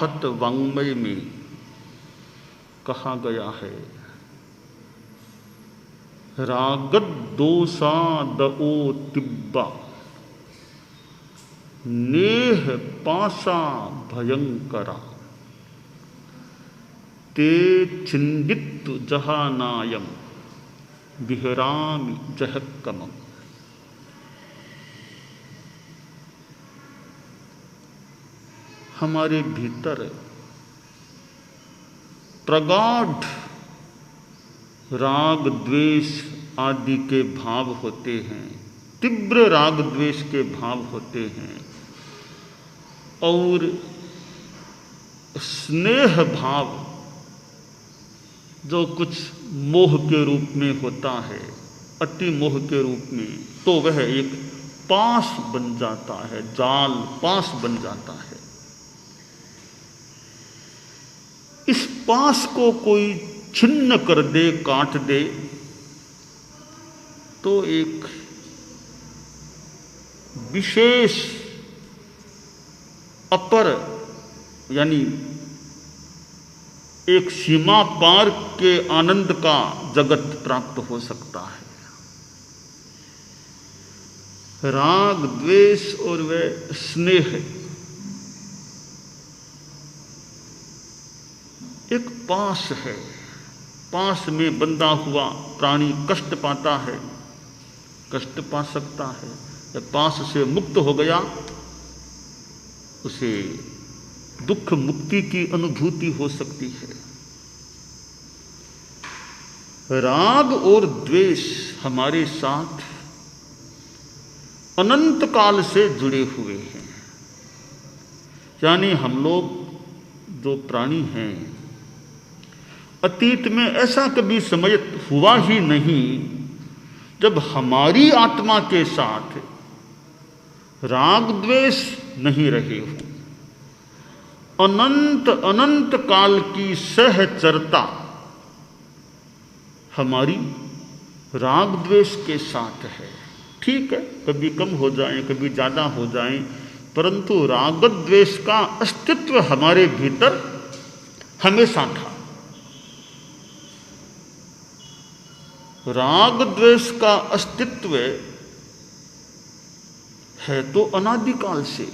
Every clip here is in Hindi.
आहत वाङ्मय में कहा गया है, रागद दोषादओ तिब्बा नेह पाशा भयंकरा ते छिंदित जहानायम विहरामि जहक्कमम्। हमारे भीतर प्रगाढ़ राग द्वेष आदि के भाव होते हैं, तीव्र राग द्वेष के भाव होते हैं, और स्नेह भाव जो कुछ मोह के रूप में होता है, अति मोह के रूप में, तो वह एक पाश बन जाता है, जाल पाश बन जाता है। इस पाश को कोई छिन्न कर दे, काट दे, तो एक विशेष अपर यानी एक सीमा पार के आनंद का जगत प्राप्त हो सकता है। राग द्वेष और वह स्नेह एक पाश है। पाश में बंधा हुआ प्राणी कष्ट पाता है, कष्ट पा सकता है। जब पाश से मुक्त हो गया, उसे दुख मुक्ति की अनुभूति हो सकती है। राग और द्वेष हमारे साथ अनंत काल से जुड़े हुए हैं। यानी हम लोग जो प्राणी हैं, अतीत में ऐसा कभी समय हुआ ही नहीं जब हमारी आत्मा के साथ राग द्वेष नहीं रहे हों। अनंत अनंत काल की सहचरता हमारी राग द्वेष के साथ है। ठीक है, कभी कम हो जाए, कभी ज़्यादा हो जाए, परंतु राग द्वेष का अस्तित्व हमारे भीतर हमेशा था। राग द्वेष का अस्तित्व है तो अनादिकाल से।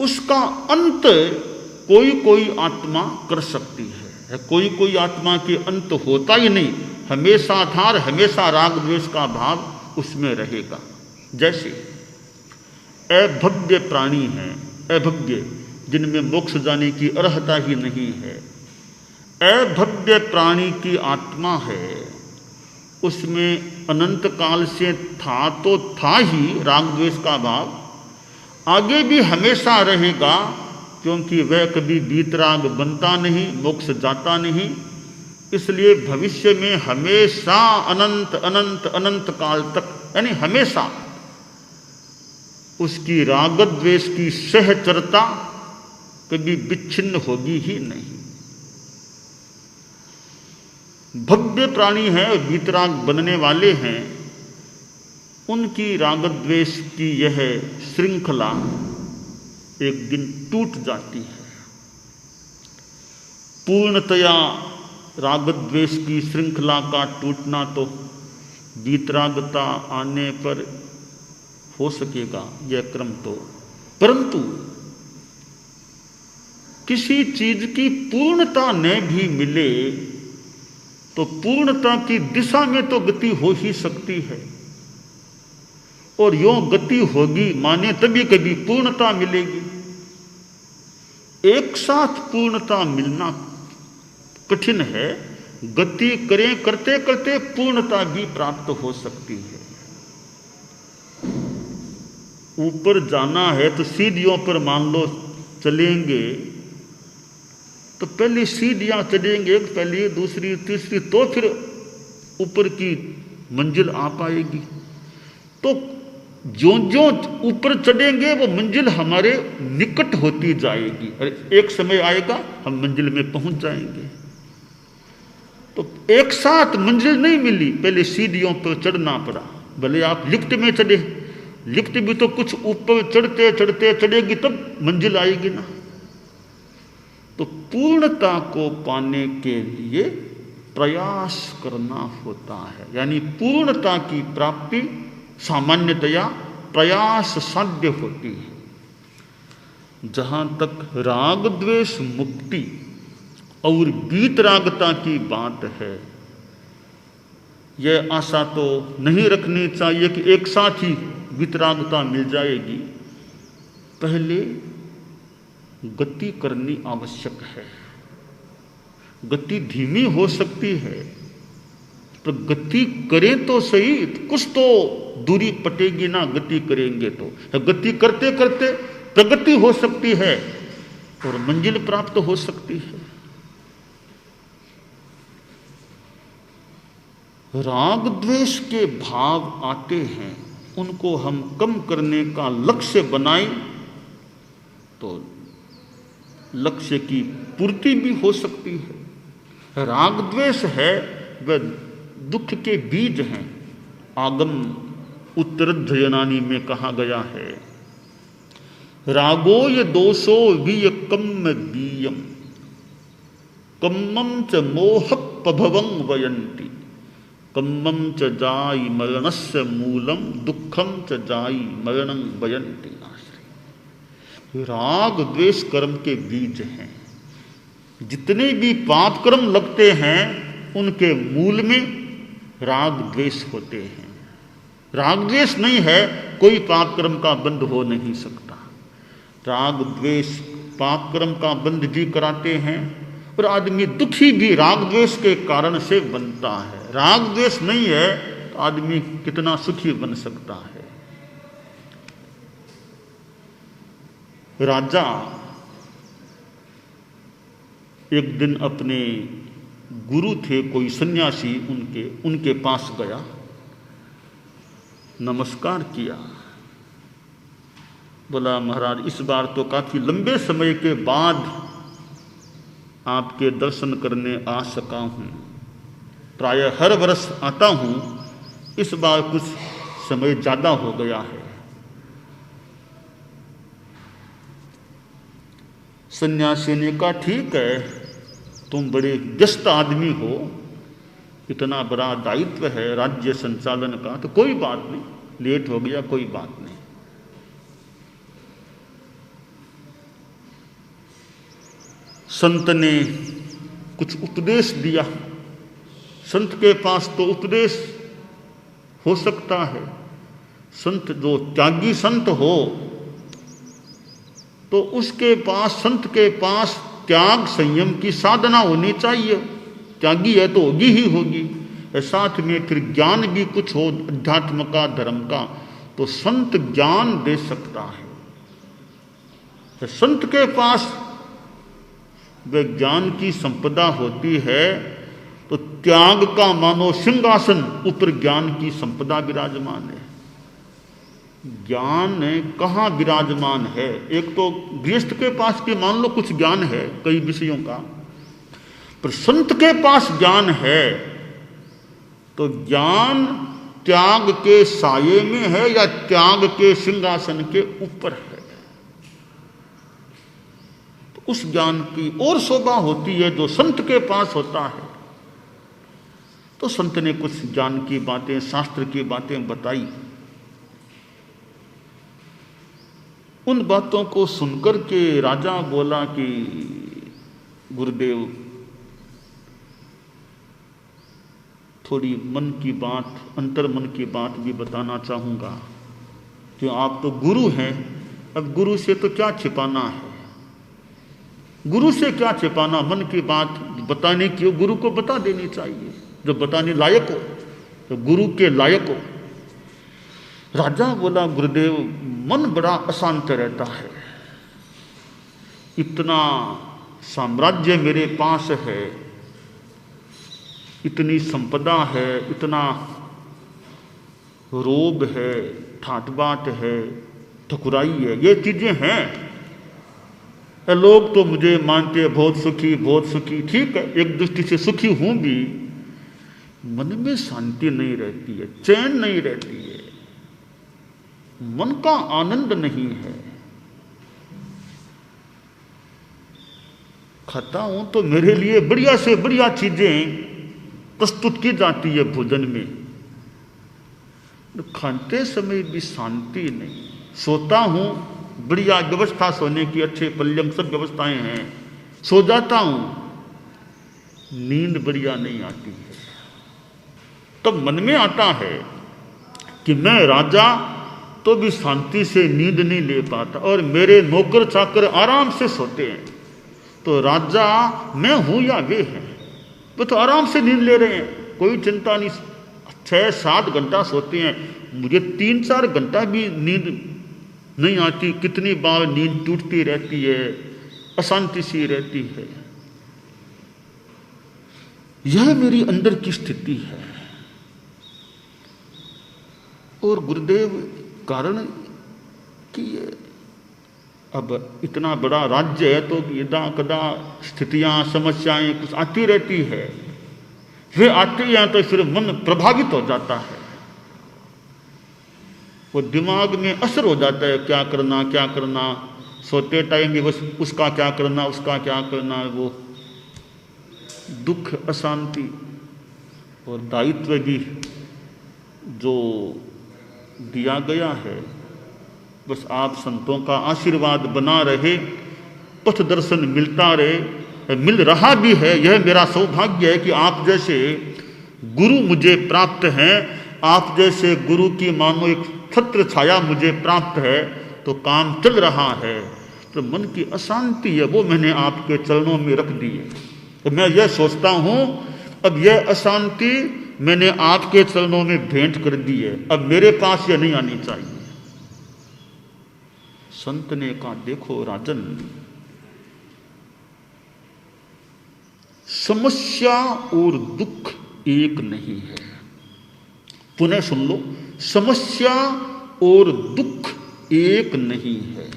उसका अंत कोई कोई आत्मा कर सकती है, कोई कोई आत्मा के अंत होता ही नहीं, हमेशा था, हमेशा राग द्वेष का भाव उसमें रहेगा। जैसे अभव्य प्राणी हैं, अभव्य जिनमें मोक्ष जाने की अर्हता ही नहीं है, अभव्य प्राणी की आत्मा है, उसमें अनंत काल से था तो था ही राग द्वेष का भाव, आगे भी हमेशा रहेगा, क्योंकि वह कभी वीतराग बनता नहीं, मोक्ष जाता नहीं। इसलिए भविष्य में हमेशा अनंत अनंत अनंत काल तक, यानी हमेशा उसकी राग द्वेष की सहचरता कभी विच्छिन्न होगी ही नहीं। भव्य प्राणी है, वीतराग बनने वाले हैं, उनकी राग द्वेष की यह श्रृंखला एक दिन टूट जाती है। पूर्णतया राग द्वेष की श्रृंखला का टूटना तो वीतरागता आने पर हो सकेगा, यह क्रम तो, परंतु किसी चीज की पूर्णता न भी मिले तो पूर्णता की दिशा में तो गति हो ही सकती है, और यों गति होगी माने तभी कभी पूर्णता मिलेगी। एक साथ पूर्णता मिलना कठिन है, गति करें करते करते पूर्णता भी प्राप्त हो सकती है। ऊपर जाना है तो सीढ़ियों पर मान लो चलेंगे, तो पहले सीढ़ियां चढ़ेंगे, पहली दूसरी तीसरी, तो फिर ऊपर की मंजिल आ पाएगी। तो ज्यों ज्यों ऊपर चढ़ेंगे वो मंजिल हमारे निकट होती जाएगी, और एक समय आएगा हम मंजिल में पहुंच जाएंगे। तो एक साथ मंजिल नहीं मिली, पहले सीढ़ियों पर चढ़ना पड़ा। भले आप लिफ्ट में चढ़े, लिफ्ट भी तो कुछ ऊपर चढ़ते चढ़ते चढ़ेगी तब मंजिल आएगी ना। तो पूर्णता को पाने के लिए प्रयास करना होता है। यानी पूर्णता की प्राप्ति सामान्यतया प्रयास साध्य होती है। जहाँ तक राग द्वेष मुक्ति और वीतरागता की बात है, यह आशा तो नहीं रखनी चाहिए कि एक साथ ही वीतरागता मिल जाएगी। पहले गति करनी आवश्यक है। गति धीमी हो सकती है, पर गति करें तो सही, कुछ तो दूरी पटेगी ना गति करेंगे तो। गति करते करते प्रगति हो सकती है और मंजिल प्राप्त हो सकती है। राग द्वेष के भाव आते हैं, उनको हम कम करने का लक्ष्य बनाएं तो लक्ष्य की पूर्ति भी हो सकती है। राग द्वेष है वह दुख के बीज हैं। आगम उत्तरध्ययनानी में कहा गया है, रागो ये दोषो वीय कम्म बीयम कम्मम च मोह पभवं वयंती कम्मम च जाई मरणस्य मूलम दुखम च जाई मरणं वयंती। राग द्वेष कर्म के बीज हैं। जितने भी पाप कर्म लगते हैं उनके मूल में राग द्वेष होते हैं। राग द्वेष नहीं है, कोई पाप कर्म का बंध हो नहीं सकता। राग द्वेष पाप कर्म का बंध भी कराते हैं और आदमी दुखी भी राग द्वेष के कारण से बनता है। राग द्वेष नहीं है तो आदमी कितना सुखी बन सकता है। राजा एक दिन अपने गुरु थे कोई सन्यासी, उनके पास गया, नमस्कार किया, बोला महाराज इस बार तो काफी लंबे समय के बाद आपके दर्शन करने आ सका हूँ। प्रायः हर वर्ष आता हूँ, इस बार कुछ समय ज़्यादा हो गया है। सन्यासी ने कहा ठीक है, तुम बड़े व्यस्त आदमी हो, इतना बड़ा दायित्व है राज्य संचालन का, तो कोई बात नहीं, लेट हो गया कोई बात नहीं। संत ने कुछ उपदेश दिया। संत के पास तो उपदेश हो सकता है। संत जो त्यागी संत हो तो उसके पास, संत के पास त्याग संयम की साधना होनी चाहिए। त्यागी है तो होगी ही होगी। साथ में फिर ज्ञान भी कुछ हो अध्यात्म का, धर्म का, तो संत ज्ञान दे सकता है। संत के पास वह ज्ञान की संपदा होती है तो त्याग का मानो सिंहासन, ऊपर ज्ञान की संपदा विराजमान है। ज्ञान कहाँ विराजमान है? एक तो गृहस्थ के पास भी मान लो कुछ ज्ञान है कई विषयों का, पर संत के पास ज्ञान है तो ज्ञान त्याग के साये में है या त्याग के सिंहासन के ऊपर है। तो उस ज्ञान की और शोभा होती है जो संत के पास होता है। तो संत ने कुछ ज्ञान की बातें, शास्त्र की बातें बताई। उन बातों को सुनकर के राजा बोला कि गुरुदेव, थोड़ी मन की बात, अंतर मन की बात भी बताना चाहूँगा, कि आप तो गुरु हैं, अब गुरु से तो क्या छिपाना है, गुरु से क्या छिपाना, मन की बात बताने की गुरु को बता देनी चाहिए, जो बताने लायक हो, तो गुरु के लायक हो। राजा बोला गुरुदेव, मन बड़ा अशांत रहता है, इतना साम्राज्य मेरे पास है, इतनी संपदा है, इतना रोब है, ठाट बाट है, ठकुराई है, ये चीजें हैं। लोग तो मुझे मानते हैं बहुत सुखी, बहुत सुखी, ठीक है, एक दृष्टि से सुखी हूं भी, मन में शांति नहीं रहती है, चैन नहीं रहती है, मन का आनंद नहीं है। खाता हूं तो मेरे लिए बढ़िया से बढ़िया चीजें प्रस्तुत की जाती है भोजन में, तो खाते समय भी शांति नहीं। सोता हूं, बढ़िया व्यवस्था सोने की, अच्छे पल्यम सब व्यवस्थाएं हैं, सो जाता हूं, नींद बढ़िया नहीं आती है। तब मन में आता है कि मैं राजा तो भी शांति से नींद नहीं ले पाता और मेरे नौकर चाकर आराम से सोते हैं, तो राजा मैं हूं या वे हैं? वो तो आराम से नींद ले रहे हैं, कोई चिंता नहीं, 6-7 घंटा सोते हैं, मुझे 3-4 घंटा भी नींद नहीं आती, कितनी बार नींद टूटती रहती है, अशांति सी रहती है। यह मेरी अंदर की स्थिति है। और गुरुदेव कारण कि अब इतना बड़ा राज्य है तो यदा कदा स्थितियां समस्याएं कुछ आती रहती है, वे आती हैं तो फिर मन प्रभावित हो जाता है, वो दिमाग में असर हो जाता है, क्या करना, सोते टाइम भी बस उसका क्या करना, वो दुख, अशांति और दायित्व भी जो दिया गया है, बस आप संतों का आशीर्वाद बना रहे, पथ दर्शन मिलता रहे, मिल रहा भी है। यह मेरा सौभाग्य है कि आप जैसे गुरु मुझे प्राप्त हैं, आप जैसे गुरु की मानो एक छत्र छाया मुझे प्राप्त है, तो काम चल रहा है। तो मन की अशांति है वो मैंने आपके चरणों में रख दी है, तो मैं यह सोचता हूं अब यह अशांति मैंने आपके चरणों में भेंट कर दी है, अब मेरे पास यह नहीं आनी चाहिए। संत ने कहा देखो राजन, समस्या और दुख एक नहीं है। पुनः सुन लो, समस्या और दुख एक नहीं है।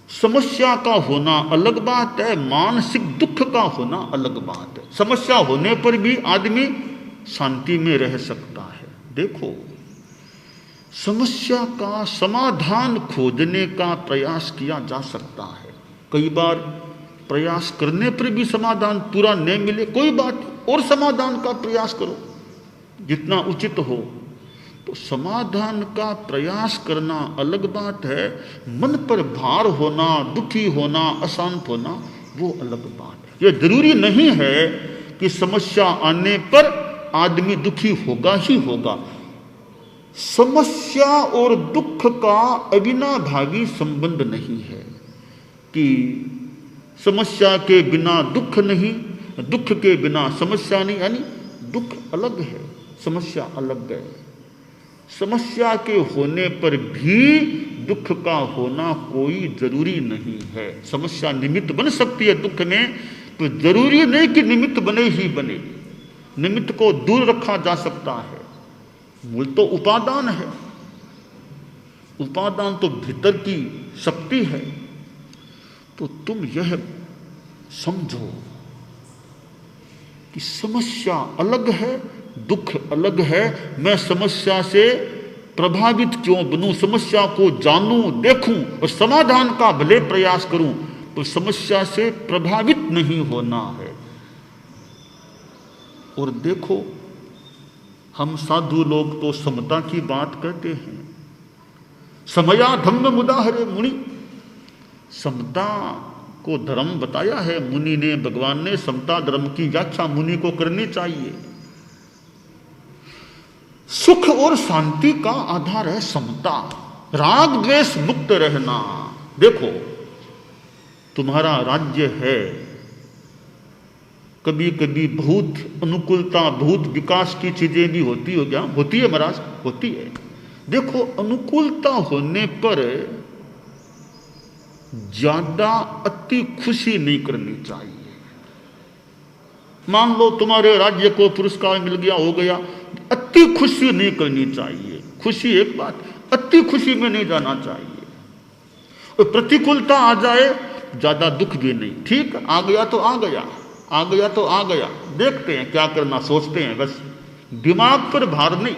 समस्या का होना अलग बात है, मानसिक दुख का होना अलग बात है। समस्या होने पर भी आदमी शांति में रह सकता है। देखो, समस्या का समाधान खोजने का प्रयास किया जा सकता है। कई बार प्रयास करने पर भी समाधान पूरा नहीं मिले, कोई बात और समाधान का प्रयास करो जितना उचित हो। तो समाधान का प्रयास करना अलग बात है, मन पर भार होना, दुखी होना, अशांत होना वो अलग बात है। यह जरूरी नहीं है कि समस्या आने पर आदमी दुखी होगा ही होगा। समस्या और दुख का अविनाभावी संबंध नहीं है कि समस्या के बिना दुख नहीं, दुख के बिना समस्या नहीं, यानी दुख अलग है, समस्या अलग है। समस्या के होने पर भी दुख का होना कोई जरूरी नहीं है। समस्या निमित्त बन सकती है दुख में, तो जरूरी नहीं कि निमित्त बने ही बने। निमित्त को दूर रखा जा सकता है। मूल तो उपादान है, उपादान तो भीतर की शक्ति है। तो तुम यह समझो कि समस्या अलग है, दुख अलग है। मैं समस्या से प्रभावित क्यों बनूं, समस्या को जानूं, देखूं और समाधान का भले प्रयास करूं, तो समस्या से प्रभावित नहीं होना है। और देखो, हम साधु लोग तो समता की बात कहते हैं। समया धम्म मुदाहरे मुनि, समता को धर्म बताया है मुनि ने, भगवान ने। समता धर्म की व्याख्या मुनि को करनी चाहिए। सुख और शांति का आधार है समता, राग द्वेष मुक्त रहना। देखो, तुम्हारा राज्य है, कभी कभी बहुत अनुकूलता, बहुत विकास की चीजें भी होती हो, क्या होती है महाराज? होती है। देखो, अनुकूलता होने पर ज्यादा अति खुशी नहीं करनी चाहिए। मान लो तुम्हारे राज्य को पुरस्कार मिल गया, हो गया, अति खुशी नहीं करनी चाहिए। खुशी एक बात, अति खुशी में नहीं जाना चाहिए। और प्रतिकूलता आ जाए, ज्यादा दुख भी नहीं। ठीक, आ गया तो आ गया, आ गया तो आ गया, देखते हैं क्या करना, सोचते हैं, बस दिमाग पर भार नहीं।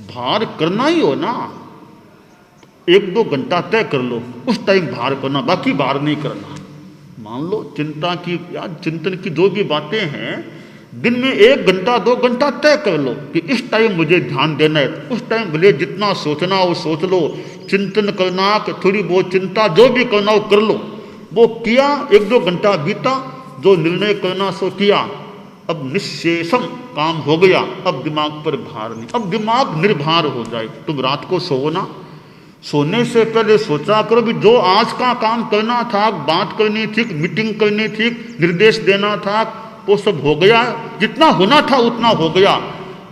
भार करना ही हो ना, 1-2 घंटा तय कर लो, उस टाइम भार करना, बाकी भार नहीं करना। मान लो चिंता की या चिंतन की जो भी बातें हैं, दिन में 1 घंटा 2 घंटा तय कर लो कि इस टाइम मुझे ध्यान देना है। उस टाइम भले जितना सोचना हो सोच लो, चिंतन करना कि थोड़ी बहुत चिंता जो भी करना हो कर लो। वो किया, 1-2 घंटा बीता, जो निर्णय करना सो किया, अब निश्शेषम काम हो गया, अब दिमाग पर भार नहीं, अब दिमाग निर्भार हो जाए। तुम रात को सो ना, सोने से पहले सोचा करो भी जो आज का काम करना था, बात करनी थी, मीटिंग करनी थी, निर्देश देना था, वो सब हो गया, जितना होना था उतना हो गया।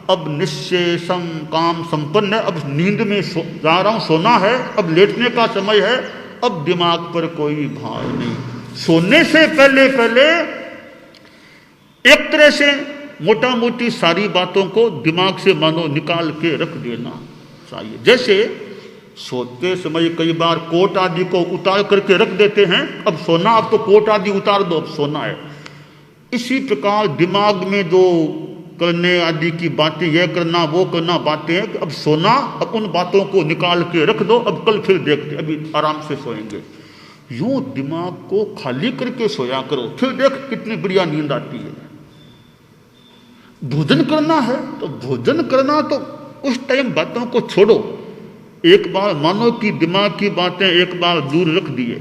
अब निश्शेषम काम संपन्न है, अब नींद में जा रहा हूं, सोना है, अब लेटने का समय है, अब दिमाग पर कोई भार नहीं। सोने से पहले पहले एक तरह से मोटा मोटी सारी बातों को दिमाग से मानो निकाल के रख देना चाहिए। जैसे सोते समय कई बार कोट आदि को उतार करके रख देते हैं, अब सोना, अब तो कोट आदि उतार दो, अब सोना है। इसी प्रकार दिमाग में जो करने आदि की बातें, यह करना वो करना बातें हैं, अब सोना, अब उन बातों को निकाल के रख दो, अब कल फिर देखते, अभी आराम से सोएंगे। यूं दिमाग को खाली करके सोया करो, फिर देख कितनी बढ़िया नींद आती है। भोजन करना है तो भोजन करना, तो उस टाइम बातों को छोड़ो। एक बार मानो कि दिमाग की बातें एक बार दूर रख दिए,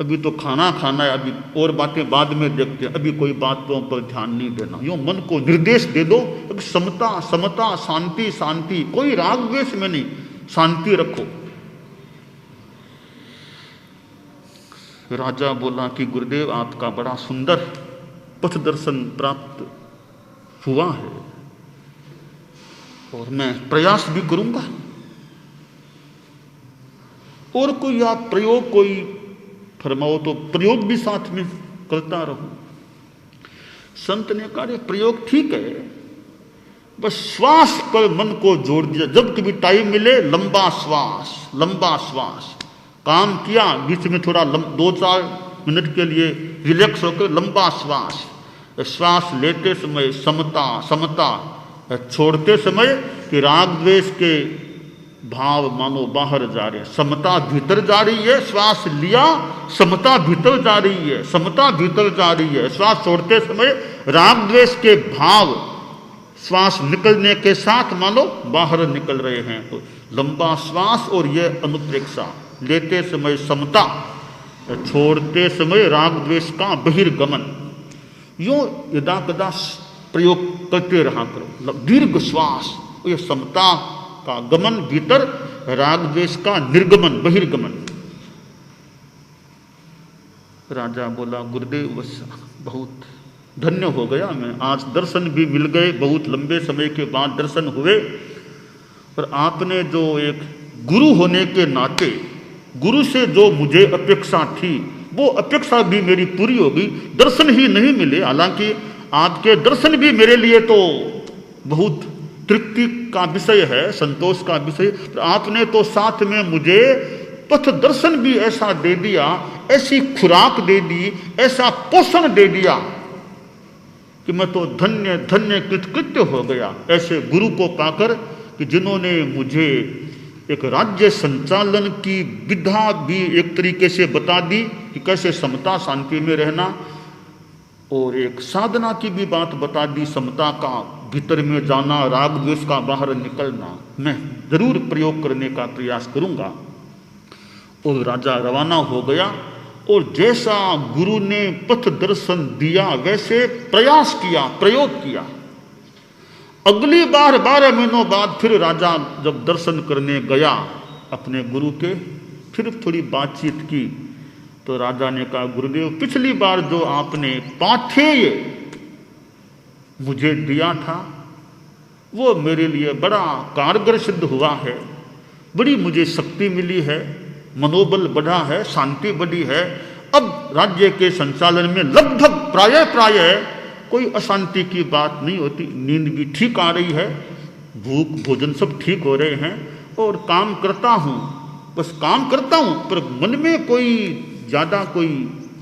अभी तो खाना खाना है, अभी और बातें बाद में देखते हैं, अभी कोई बातों पर ध्यान नहीं देना। यूं मन को निर्देश दे दो, समता समता, शांति शांति, कोई राग द्वेष में नहीं, शांति रखो। राजा बोला कि गुरुदेव आपका बड़ा सुंदर पथ दर्शन प्राप्त हुआ है और मैं प्रयास भी करूंगा, और कोई आप प्रयोग कोई फरमाओ तो प्रयोग भी साथ में करता रहूं। संत ने कहा प्रयोग ठीक है, बस श्वास पर मन को जोड़ दिया, जब कभी टाइम मिले लंबा श्वास, लंबा श्वास। काम किया, बीच में थोड़ा 2-4 मिनट के लिए रिलैक्स होकर लंबा श्वास। श्वास लेते समय समता समता, छोड़ते समय कि राग द्वेष के भाव मानो बाहर जा रहे, समता भीतर जा रही है। श्वास लिया, समता भीतर जा रही है, समता भीतर जा रही है। श्वास छोड़ते समय राग द्वेष के भाव श्वास निकलने के साथ मानो बाहर निकल रहे हैं। तो लंबा श्वास और यह अनुप्रेक्षा, लेते समय समता, छोड़ते समय राग द्वेष का बहिर्गमन। यूं यदा कदा प्रयोग करते रहा करो। दीर्घ श्वास, यह समता का गमन भीतर, राग द्वेष का निर्गमन बहिर्गमन। राजा बोला गुरुदेव बस बहुत धन्य हो गया मैं, आज दर्शन भी मिल गए, बहुत लंबे समय के बाद दर्शन हुए। और आपने जो एक गुरु होने के नाते, गुरु से जो मुझे अपेक्षा थी, वो अपेक्षा भी मेरी पूरी होगी। दर्शन ही नहीं मिले, हालांकि आपके दर्शन भी मेरे लिए तो बहुत तृप्ति का विषय है, संतोष का विषय। तो आपने तो साथ में मुझे पथ दर्शन भी ऐसा दे दिया, ऐसी खुराक दे दी, ऐसा पोषण दे दिया कि मैं तो धन्य धन्य कृतकृत्य हो गया ऐसे गुरु को पाकर, कि जिन्होंने मुझे एक राज्य संचालन की विधा भी एक तरीके से बता दी कि कैसे समता शांति में रहना, और एक साधना की भी बात बता दी, समता का भीतर में जाना, राग द्वेष का बाहर निकलना। मैं जरूर प्रयोग करने का प्रयास करूंगा। और राजा रवाना हो गया, और जैसा गुरु ने पथ दर्शन दिया वैसे प्रयास किया, प्रयोग किया। अगली बार 12 महीनों बाद फिर राजा जब दर्शन करने गया अपने गुरु के, फिर थोड़ी बातचीत की तो राजा ने कहा गुरुदेव पिछली बार जो आपने पाथेय मुझे दिया था वो मेरे लिए बड़ा कारगर सिद्ध हुआ है, बड़ी मुझे शक्ति मिली है, मनोबल बढ़ा है, शांति बढ़ी है। अब राज्य के संचालन में लगभग प्राय कोई अशांति की बात नहीं होती, नींद भी ठीक आ रही है, भूख भोजन सब ठीक हो रहे हैं, और काम करता हूँ, बस काम करता हूँ, पर मन में कोई ज़्यादा कोई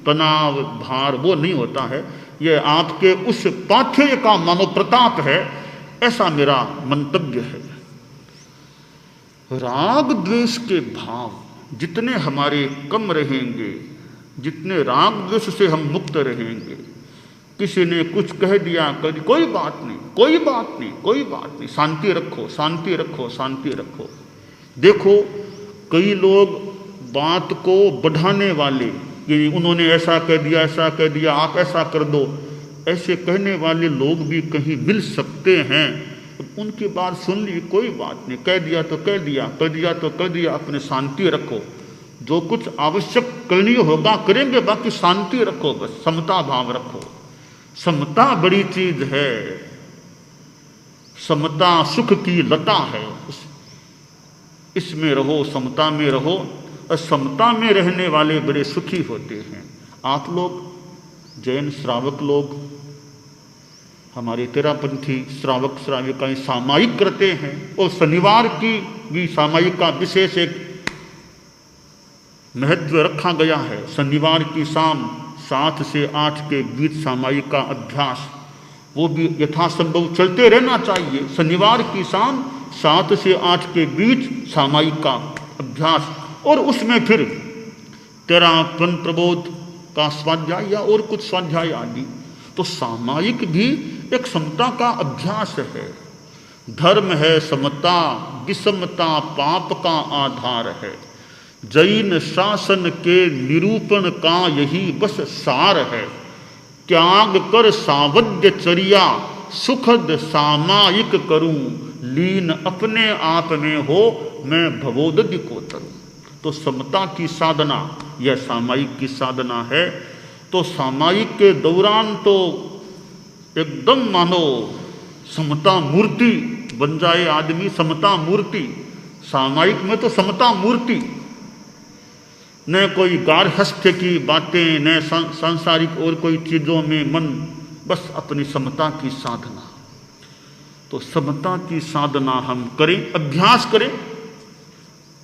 तनाव भार वो नहीं होता है। ये आपके उस पाथेय का मानो प्रताप है, ऐसा मेरा मंतव्य है। राग द्वेष के भाव जितने हमारे कम रहेंगे, जितने राग द्वेष से हम मुक्त रहेंगे। किसी ने कुछ कह दिया, कोई बात नहीं, कोई बात नहीं, कोई बात नहीं, शांति रखो, शांति रखो, शांति रखो। देखो कई लोग बात को बढ़ाने वाले, कि उन्होंने ऐसा कह दिया, ऐसा कह दिया, आप ऐसा कर दो, ऐसे कहने वाले लोग भी कहीं मिल सकते हैं। उनकी बात सुन ली, कोई बात नहीं, कह दिया तो कह दिया, कर दिया तो कर दिया, अपने शांति रखो। जो कुछ आवश्यक करनी होगा करेंगे, बाकी शांति रखो, बस समता भाव रखो। समता बड़ी चीज है, समता सुख की लता है, इसमें रहो, समता में रहो, और समता में रहने वाले बड़े सुखी होते हैं। आप लोग जैन श्रावक लोग, हमारे तेरापंथी श्रावक श्राविकाएं सामायिक करते हैं, और शनिवार की भी सामायिक का विशेष एक महत्व रखा गया है। शनिवार की शाम 7 से 8 के बीच सामायिक का अभ्यास, वो भी यथासंभव चलते रहना चाहिए। शनिवार की शाम 7 से 8 के बीच सामायिक का अभ्यास, और उसमें फिर तेरापन प्रबोध का स्वाध्याय या और कुछ स्वाध्याय आदि। तो सामायिक भी एक समता का अभ्यास है। धर्म है समता, विषमता पाप का आधार है। जैन शासन के निरूपण का यही बस सार है। त्याग कर सावध्य चर्या, सुखद सामायिक करूं, लीन अपने आप में हो, मैं भवोदधि को तरूं। तो समता की साधना यह सामायिक की साधना है। तो सामायिक के दौरान तो एकदम मानो समता मूर्ति बन जाए आदमी, समता मूर्ति। सामायिक में तो समता मूर्ति, न कोई गार्हस्थ्य की बातें, न सांसारिक और कोई चीज़ों में मन, बस अपनी समता की साधना। तो समता की साधना हम करें, अभ्यास करें।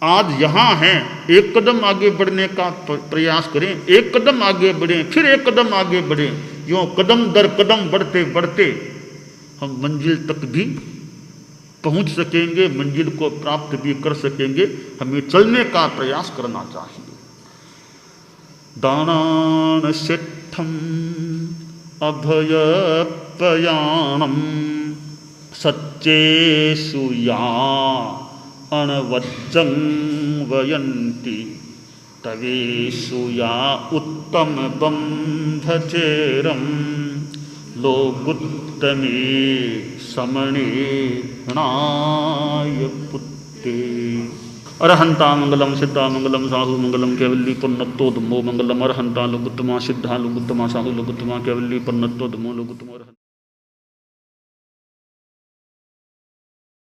आज यहाँ हैं, एक कदम आगे बढ़ने का प्रयास करें, एक कदम आगे बढ़ें, फिर एक कदम आगे बढ़ें। यूँ कदम दर कदम बढ़ते बढ़ते हम मंजिल तक भी पहुँच सकेंगे, मंजिल को प्राप्त भी कर सकेंगे। हमें चलने का प्रयास करना चाहिए। दानान सिद्धम अभयपयाणम सच्चेषु या अणवज्जं वयन्ति, तवेषु या उत्तम बंधचेरम लोगुत्तमे समणे णाय पुत्ते। अरहंता मंगलम सिद्धा मंगलम साहु मंगलम कैवल्ली पुन्नत्तोधमो मंगलम। अरहंता लोगुत्तमा सिद्धा लोगुत्तमा साहु लोगुत्तमा कैवल्ली पुन्नत्तोधमो लोगुत्तमो।